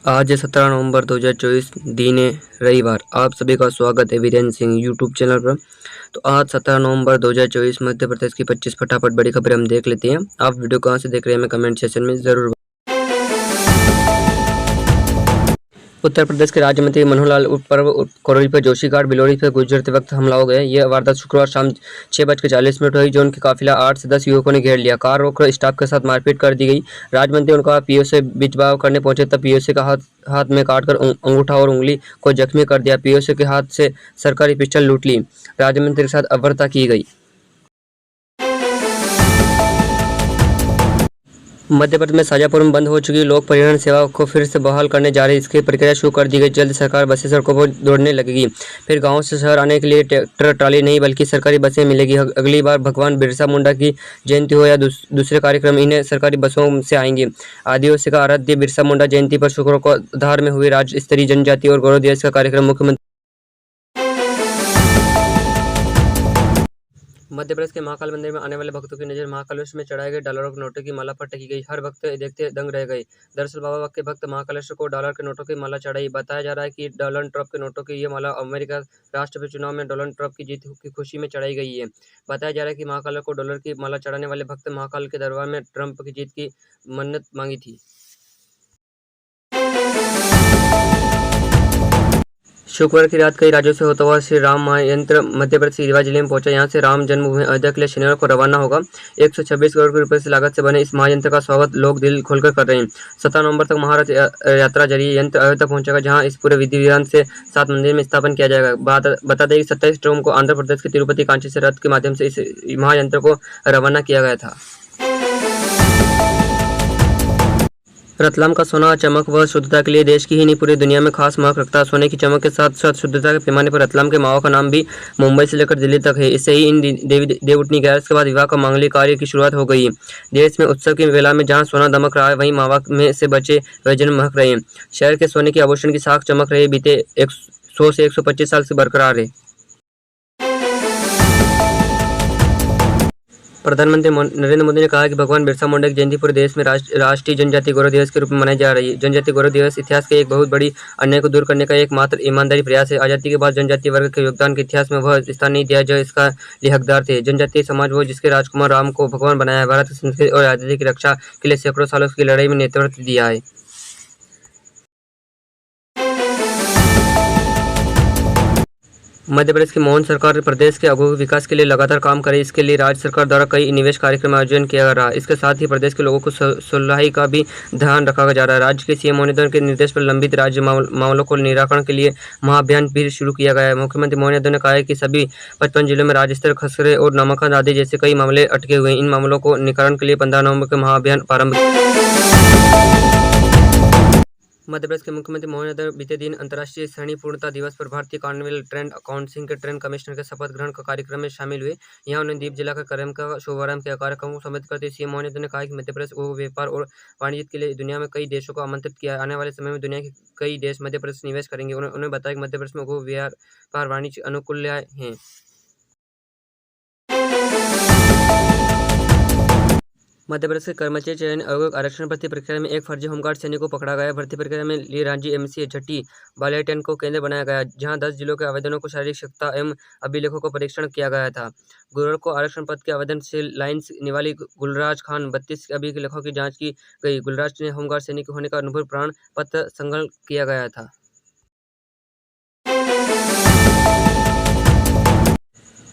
आज है 17 नवंबर 2024 दिन है रविवार। आप सभी का स्वागत है वीरेंद्र सिंह यूट्यूब चैनल पर। तो आज 17 नवंबर 2024 मध्य प्रदेश की 25 फटाफट बड़ी खबरें हम देख लेते हैं। आप वीडियो कहाँ से देख रहे हैं हमें कमेंट सेक्शन में ज़रूर। उत्तर प्रदेश के राज्य मंत्री मनोहर लाल पर्व करौली पर जोशीघाट बिलोरी पर गुजरते वक्त हमला हो गया। यह वारदात शुक्रवार शाम 6:40 हुई, जो उनकी काफिला 8 से 10 युवकों ने घेर लिया। कार रोककर स्टाफ के साथ मारपीट कर दी गई। राज्य मंत्री उनका पीओ से बिचवाव करने पहुंचे तब पीओ का हाथ में काटकर अंगूठा और उंगली को जख्मी कर दिया। पीओ के हाथ से सरकारी पिस्टल लूट ली। राज्य मंत्री के साथ अभद्रता की गई। मध्य प्रदेश में शाजापुर में बंद हो चुकी लोक परिवहन सेवा को फिर से बहाल करने जा रही इसकी प्रक्रिया शुरू कर दी गई। जल्द सरकार बसें सड़कों पर दौड़ने लगेगी। फिर गांव से शहर आने के लिए ट्रैक्टर ट्राली नहीं बल्कि सरकारी बसें मिलेगी। अगली बार भगवान बिरसा मुंडा की जयंती हो या दूसरे कार्यक्रम, इन्हें सरकारी बसों से आएंगे। आदिवासी का आराध्य बिरसा मुंडा जयंती पर शुक्रवार को धार में हुए राज्य स्तरीय जनजाति और गौरव दिवस का कार्यक्रम मुख्यमंत्री मध्य प्रदेश के महाकाल मंदिर में आने वाले भक्तों की नजर महाकालेश्वर में चढ़ाए गए डॉलरों के नोटों की माला पर टिकी गई। हर भक्त देखते दंग रह गए। दरअसल बाबा के भक्त महाकालेश्वर को डॉलर के नोटों की माला चढ़ाई। बताया जा रहा है कि डोनाल्ड ट्रंप के नोटों की यह माला अमेरिका राष्ट्रपति चुनाव में डोनाल्ड ट्रंप की जीत की खुशी में चढ़ाई गई है। बताया जा रहा है कि महाकाल को डॉलर की माला चढ़ाने वाले भक्त महाकाल के दरबार में ट्रंप की जीत की मन्नत मांगी थी। शुक्रवार की रात कई राज्यों से होता हुआ श्री राम महायंत्र मध्य प्रदेश के रीवा जिले में पहुंचा। यहां से राम जन्मभूमि अयोध्या के लिए शनिवार को रवाना होगा। 126 करोड़ रुपए से लागत से बने इस महायंत्र का स्वागत लोग दिल खोलकर कर रहे हैं। 17 नवंबर तक महारथ यात्रा जरिए यंत्र अयोध्या पहुंचेगा, जहां इस पूरे विधि विधान से 7 मंदिर में स्थापन किया जाएगा। बता दें कि 27 नवंबर को आंध्र प्रदेश के तिरुपति कांची से रथ के माध्यम से इस महायंत्र को रवाना किया गया था। रतलाम का सोना चमक व शुद्धता के लिए देश की ही नहीं पूरी दुनिया में खास महक रखता है। सोने की चमक के साथ साथ शुद्धता के पैमाने पर रतलाम के मावा का नाम भी मुंबई से लेकर दिल्ली तक है। इससे ही इन देवउठनी 11 के बाद विवाह का मांगलिक कार्य की शुरुआत हो गई है। देश में उत्सव की बेला में जहां सोना दमक रहा है, वहीं मावा में से बचे व्यंजन महक रहे हैं। शहर के सोने के आभूषण की साख चमक रही बीते 100 से 125 साल से बरकरार है। प्रधानमंत्री नरेंद्र मोदी ने कहा कि भगवान बिरसा मुंडा की जयंती पूरे देश में राष्ट्रीय जनजातीय गौरव दिवस के रूप में मनाई जा रही है। जनजातीय गौरव दिवस इतिहास के एक बहुत बड़ी अन्याय को दूर करने का एकमात्र ईमानदारी प्रयास है। आजादी के बाद जनजातीय वर्ग के योगदान के इतिहास में वह स्थान नहीं दिया जो इसका लिए हकदार थे। जनजातीय समाज वो जिसके राजकुमार राम को भगवान बनाया है। भारत की संस्कृति और आजादी की रक्षा के लिए सैकड़ों सालों की लड़ाई में नेतृत्व दिया है। मध्य प्रदेश की मोहन सरकार प्रदेश के आगू विकास के लिए लगातार काम करे। इसके लिए राज्य सरकार द्वारा कई निवेश कार्यक्रम आयोजन किया जा रहा है। इसके साथ ही प्रदेश के लोगों को सुलहाई का भी ध्यान रखा जा रहा है। राज्य के सीएम महोदय के निर्देश पर लंबित राज्य मामलों को निराकरण के लिए महाअभियान भी शुरू किया गया है। मुख्यमंत्री मोहन यादव ने कहा है कि सभी 55 जिलों में राज्य स्तर खसरे और नामांकन आदि जैसे कई मामले अटके हुए हैं। इन मामलों को निराकरण के लिए 15 नवंबर को महाअभियान प्रारंभ। मध्य प्रदेश के मुख्यमंत्री मोहन यादव बीते दिन अंतर्राष्ट्रीय श्रेणी पूर्णता दिवस पर भारतीय कार्निवल ट्रेड काउंसिल के ट्रेड कमिश्नर के शपथ ग्रहण कार्यक्रम में शामिल हुए। यहां उन्होंने दीप जलाकर कार्यक्रम का शुभारंभ किया। कार्यक्रम को संबोधित करते सीएम मोहन यादव ने कहा कि मध्य प्रदेश को व्यापार और वाणिज्य के लिए दुनिया में कई देशों को आमंत्रित किया। आने वाले समय में दुनिया के कई देश मध्य प्रदेश में निवेश करेंगे। उन्होंने बताया कि मध्य प्रदेश में व्यापार वाणिज्य अनुकूल हैं। मध्य प्रदेश के कर्मचारी चयन आयोग आरक्षण भर्ती प्रक्रिया में एक फर्जी होमगार्ड सैनिक को पकड़ा गया। भर्ती प्रक्रिया में लिए राज्य एमसी झटी बाटालियन को केंद्र बनाया गया, जहां 10 जिलों के आवेदनों को शारीरिक क्षमता एवं अभिलेखों को परीक्षण किया गया था। गुरुवार को आरक्षण पद के आवेदन से लाइन्स निवाली गुलराज खान 32 अभिलेखों की जाँच की गई। गुलराज ने होमगार्ड सैनिक होने का अनुभव प्रमाण पत्र संलग्न किया गया था।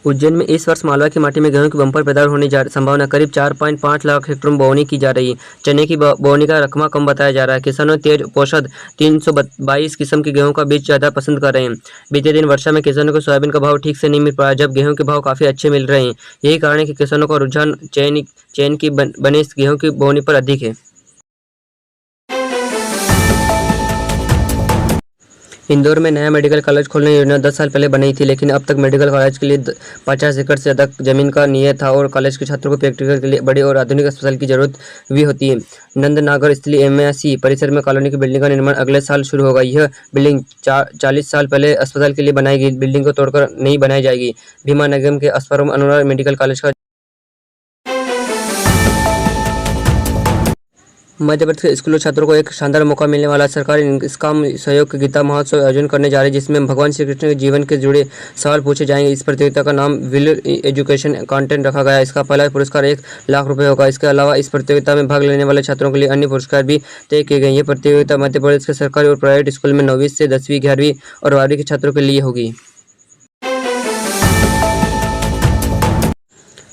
उज्जैन में इस वर्ष मालवा की माटी में गेहूं की बम्पर पैदावार होने की संभावना। करीब 4.5 लाख हेक्टेयर में बोवनी की जा रही है। चने की बोवनी का रकबा कम बताया जा रहा है। किसानों तेज पोषक 322 किस्म के गेहूं का बीज ज़्यादा पसंद कर रहे हैं। बीते दिन वर्षा में किसानों को सोयाबीन का भाव ठीक से नहीं मिल पाया, जब गेहूं के भाव काफ़ी अच्छे मिल रहे हैं। यही कारण है कि किसानों का रुझान चैन की बने गेहूँ की बोवनी पर अधिक है। इंदौर में नया मेडिकल कॉलेज खोलने की योजना 10 साल पहले बनाई थी, लेकिन अब तक मेडिकल कॉलेज के लिए 50 एकड़ से ज़्यादा जमीन का नियत था और कॉलेज के छात्रों को प्रैक्टिकल के लिए बड़े और आधुनिक अस्पताल की जरूरत भी होती है। नंदनगर स्थित एमएससी परिसर में कॉलोनी की बिल्डिंग का निर्माण अगले साल शुरू होगा। यह बिल्डिंग 40 साल पहले अस्पताल के लिए बनाई गई बिल्डिंग को तोड़कर नहीं बनाई जाएगी। भीमा नगर के अस्पताल अनुराग मेडिकल कॉलेज का मध्य प्रदेश के स्कूलों छात्रों को एक शानदार मौका मिलने वाला है। सरकार इसका सहयोग के गीता महोत्सव आयोजन करने जा रही है, जिसमें भगवान श्री कृष्ण के जीवन के जुड़े सवाल पूछे जाएंगे। इस प्रतियोगिता का नाम विल एजुकेशन कंटेंट रखा गया है। इसका पहला पुरस्कार 1 लाख रुपए होगा। इसके अलावा इस प्रतियोगिता में भाग लेने वाले छात्रों के लिए अन्य पुरस्कार भी तय किए गए। ये प्रतियोगिता मध्य प्रदेश के सरकारी और प्राइवेट स्कूल में 9वीं से 10वीं 11वीं और 12वीं के छात्रों के लिए होगी।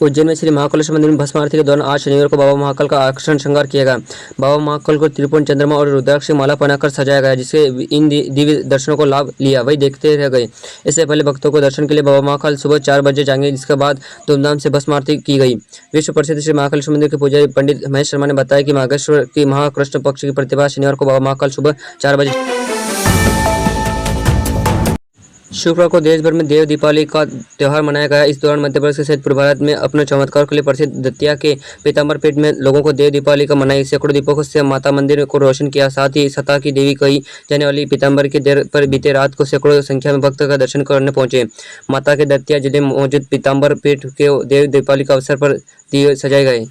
उज्जैन में श्री महाकालेश्वर मंदिर में भस्म आरती के दौरान आज शनिवार को बाबा महाकाल का आकर्षण श्रृंगार किया गया। बाबा महाकाल को त्रिपुर चंद्रमा और रुद्राक्ष से माला पहनाकर सजाया गया, जिससे इन दिव्य दर्शनों को लाभ लिया वही देखते रह गए। इससे पहले भक्तों को दर्शन के लिए बाबा महाकाल सुबह 4 बजे जाएंगे, जिसके बाद धूमधाम से भस्म आरती की गई। विश्व प्रसिद्ध श्री महाकालेश्वर मंदिर के पुजारी पंडित महेश शर्मा ने बताया कि माघेश्वर की महाकृष्ण पक्ष की प्रतिभा शनिवार को बाबा महाकाल सुबह 4 बजे। शुक्रवार को देश भर में देव दीपावली का त्यौहार मनाया गया। इस दौरान मध्य प्रदेश सहित पूर्व भारत में अपने चमत्कार के लिए प्रसिद्ध दतिया के पीताम्बर पीठ में लोगों को देव दीपावली का मनाई। सैकड़ों दीपकों से माता मंदिर को रोशन किया। साथ ही सता की देवी कही जाने वाली पीताम्बर की देर पर बीते रात को सैकड़ों संख्या में भक्त का दर्शन करने पहुंचे। माता के दतिया जिले में मौजूद पीताम्बर पीठ के देव दीपावली के अवसर पर दिए सजाए गए।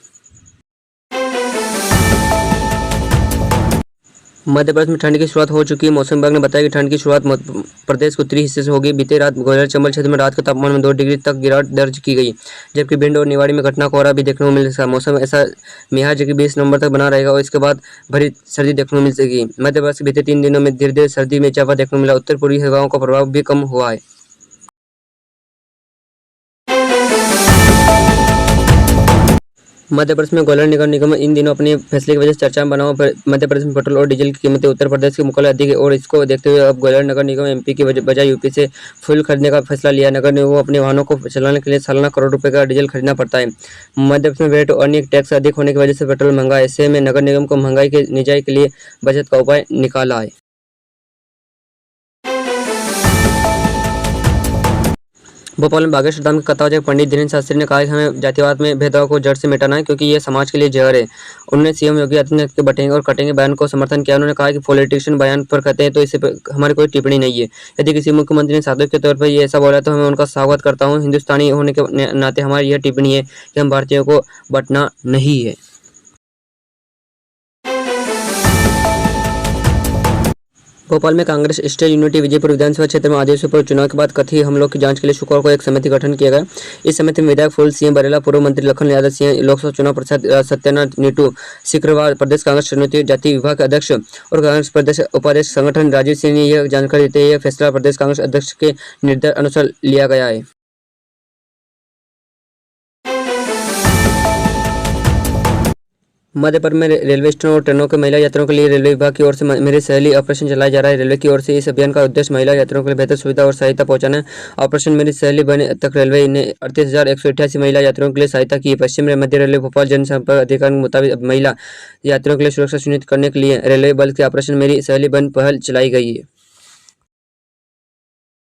मध्य प्रदेश में ठंड की शुरुआत हो चुकी है। मौसम विभाग ने बताया कि ठंड की शुरुआत प्रदेश के उत्तरी हिस्से से होगी। बीते रात ग्वालियर चंबल क्षेत्र में रात के तापमान में 2 डिग्री तक गिरावट दर्ज की गई, जबकि भिंड और निवाड़ी में घटना कोहरा भी देखने को मिल सकता है। मौसम ऐसा मिजाज कि 20 नवंबर तक बना रहेगा और इसके बाद भरी सर्दी देखने को मिल सकेगी। मध्य प्रदेश के बीते 3 दिनों में धीरे धीरे सर्दी में इजाफा देखने को मिला। उत्तर पूर्वी हवाओं का प्रभाव भी कम हुआ है। मध्य प्रदेश में ग्वालियर नगर निगम इन दिनों अपने फैसले की वजह से चर्चा में बना हुआ। मध्य प्रदेश में पेट्रोल और डीजल की कीमतें उत्तर प्रदेश के मुकाबले अधिक है और इसको देखते हुए अब ग्वालियर नगर निगम एमपी की बजाय यूपी से फ्यूल खरीदने का फैसला लिया। नगर निगम को अपने वाहनों को चलाने के लिए सालाना करोड़ रुपए का डीजल खरीदना पड़ता है। मध्य प्रदेश में वैट और अन्य टैक्स अधिक होने की वजह से पेट्रोल महंगा है। ऐसे में नगर निगम को महंगाई के निजात के लिए बचत का उपाय निकाला है। भोपाल में बागेश्वर धाम के कथावाचक पंडित धीरेन्द्र शास्त्री ने कहा कि हमें जातिवाद में भेदभाव को जड़ से मिटाना है, क्योंकि ये समाज के लिए जहर है। उन्होंने सीएम योगी आदित्यनाथ के बटेंगे और कटेंगे बयान को समर्थन किया। उन्होंने कहा कि पॉलिटिशियन बयान पर कहते हैं तो इससे हमारी कोई टिप्पणी नहीं है। यदि किसी मुख्यमंत्री ने साधु के तौर पर ये ऐसा बोला तो मैं उनका स्वागत करता हूँ। हिंदुस्तानी होने के नाते हमारी यह टिप्पणी है कि हम भारतीयों को बंटना नहीं है। भोपाल में कांग्रेस स्टेट यूनिटी विजयपुर विधानसभा क्षेत्र में आदेशों पर चुनाव के बाद कथित हमलों की जांच के लिए शुक्रवार को एक समिति गठन किया गया। इस समिति में विधायक फूल सिंह बरेला, पूर्व मंत्री लखन यादव सिंह, लोकसभा चुनाव प्रसाद सत्यनारायण नीटू, शुक्रवार प्रदेश कांग्रेस चुनौती जाति विभाग के अध्यक्ष और कांग्रेस प्रदेश उपाध्यक्ष संगठन राजीव सिंह ने यह जानकारी देते हुए यह फैसला प्रदेश कांग्रेस अध्यक्ष के निर्देश अनुसार लिया गया है। मध्य प्रदेश में रेलवे स्टेशनों और ट्रेनों के महिला यात्रियों के लिए रेलवे विभाग की ओर से मेरी सहेली ऑपरेशन चलाया जा रहा है। रेलवे की ओर से इस अभियान का उद्देश्य महिला यात्रियों के लिए बेहतर सुविधा और सहायता पहुंचाना है। ऑपरेशन मेरी सहेली बने तक रेलवे ने 38,188 महिला यात्रियों के लिए सहायता की है। पश्चिम मध्य रेलवे भोपाल जनसंपर्क अधिकारी के मुताबिक महिला यात्रियों के लिए सुरक्षा सुनिश्चित करने के लिए रेलवे बल के ऑपरेशन मेरी सहेली बन पहल चलाई गई है।